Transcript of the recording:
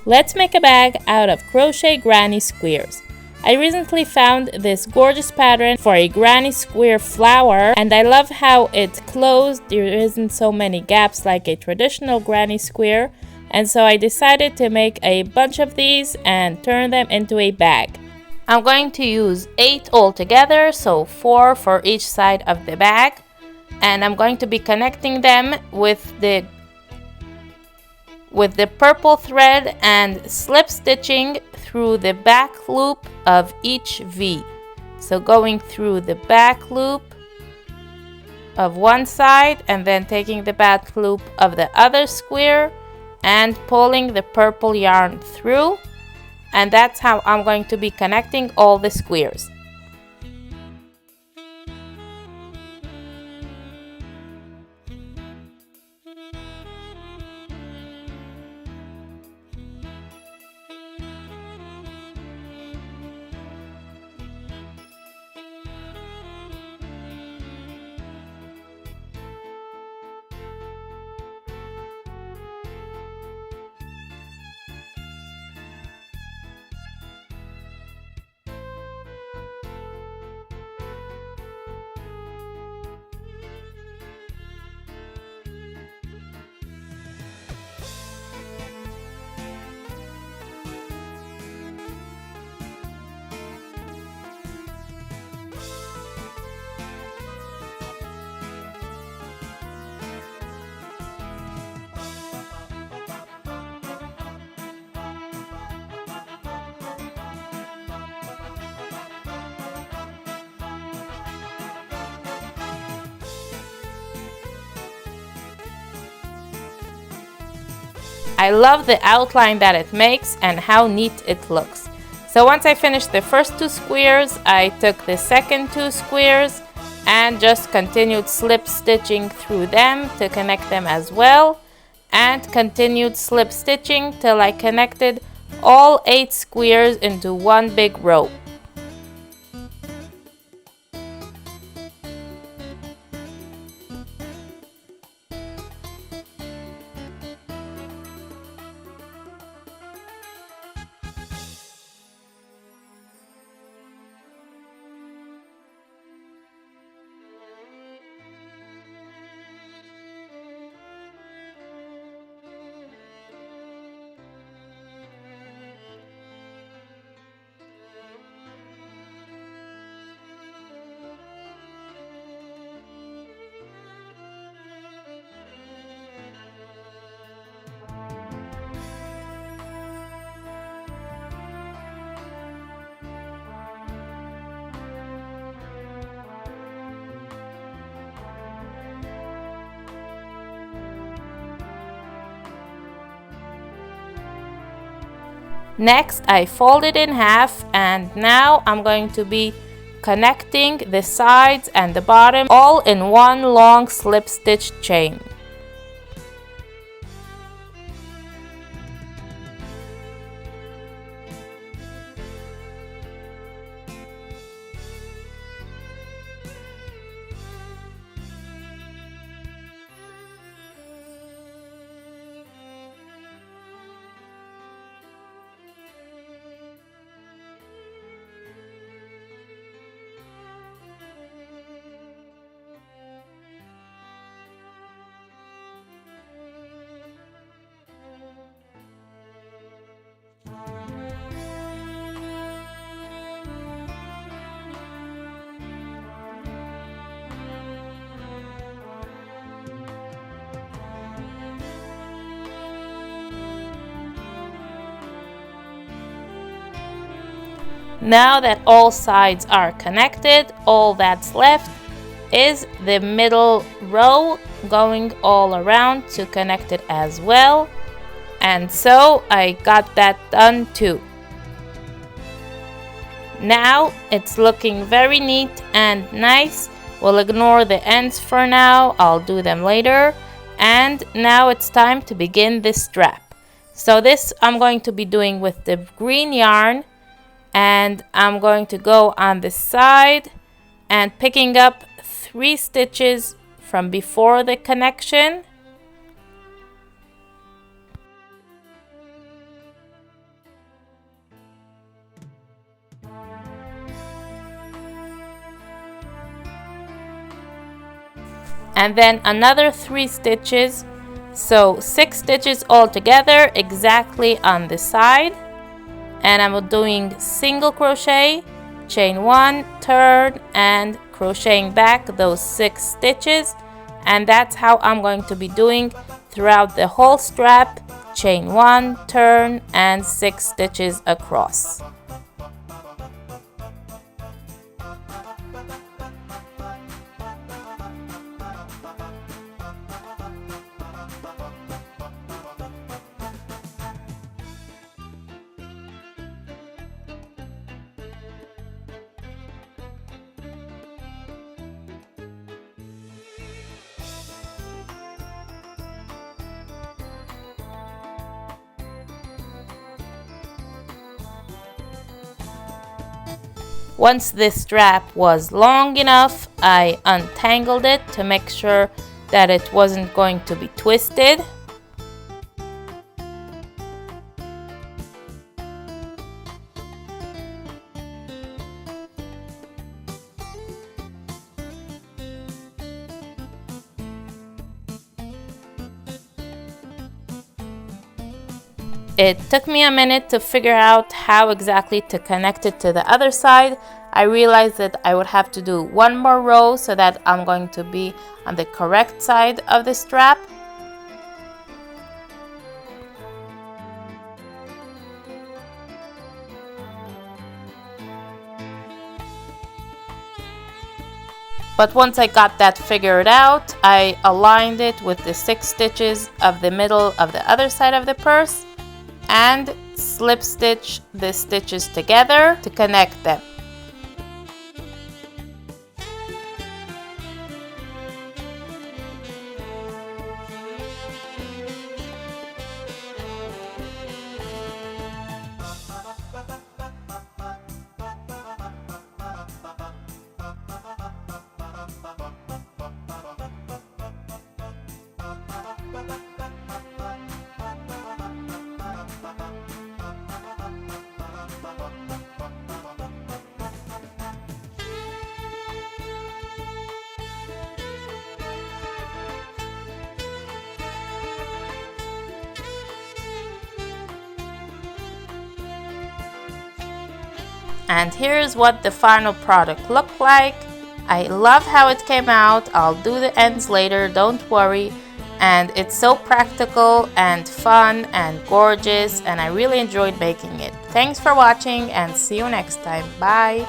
Let's make a bag out of Crochet Granny Squares. I recently found this gorgeous pattern for a granny square flower, and I love how it's closed. There isn't so many gaps like a traditional granny square, and so I decided to make a bunch of these and turn them into a bag. I'm going to use 8 altogether, so 4 for each side of the bag, and I'm going to be connecting them with the purple thread and slip stitching through the back loop of each V. So going through the back loop of one side and then taking the back loop of the other square and pulling the purple yarn through, and that's how I'm going to be connecting all the squares. I love the outline that it makes and how neat it looks. So once I finished the first 2 squares, I took the second 2 squares and just continued slip stitching through them to connect them as well, and continued slip stitching till I connected all 8 squares into one big row. Next, I fold it in half, and now I'm going to be connecting the sides and the bottom all in one long slip stitch chain. Now that all sides are connected, all that's left is the middle row going all around to connect it as well. And so I got that done too. Now it's looking very neat and nice. We'll ignore the ends for now, I'll do them later. And now it's time to begin the strap. So this I'm going to be doing with the green yarn, and I'm going to go on the side and picking up 3 stitches from before the connection, and then another 3 stitches, so 6 stitches all together exactly on the side. And I'm doing single crochet, chain 1, turn, and crocheting back those 6 stitches, and that's how I'm going to be doing throughout the whole strap. Chain 1, turn, and 6 stitches across. Once this strap was long enough, I untangled it to make sure that it wasn't going to be twisted. It took me a minute to figure out how exactly to connect it to the other side. I realized that I would have to do one more row so that I'm going to be on the correct side of the strap. But once I got that figured out, I aligned it with the 6 stitches of the middle of the other side of the purse and slip stitch the stitches together to connect them. And here's what the final product looked like. I love how it came out. I'll do the ends later, don't worry. And it's so practical and fun and gorgeous, and I really enjoyed making it. Thanks for watching and see you next time. Bye!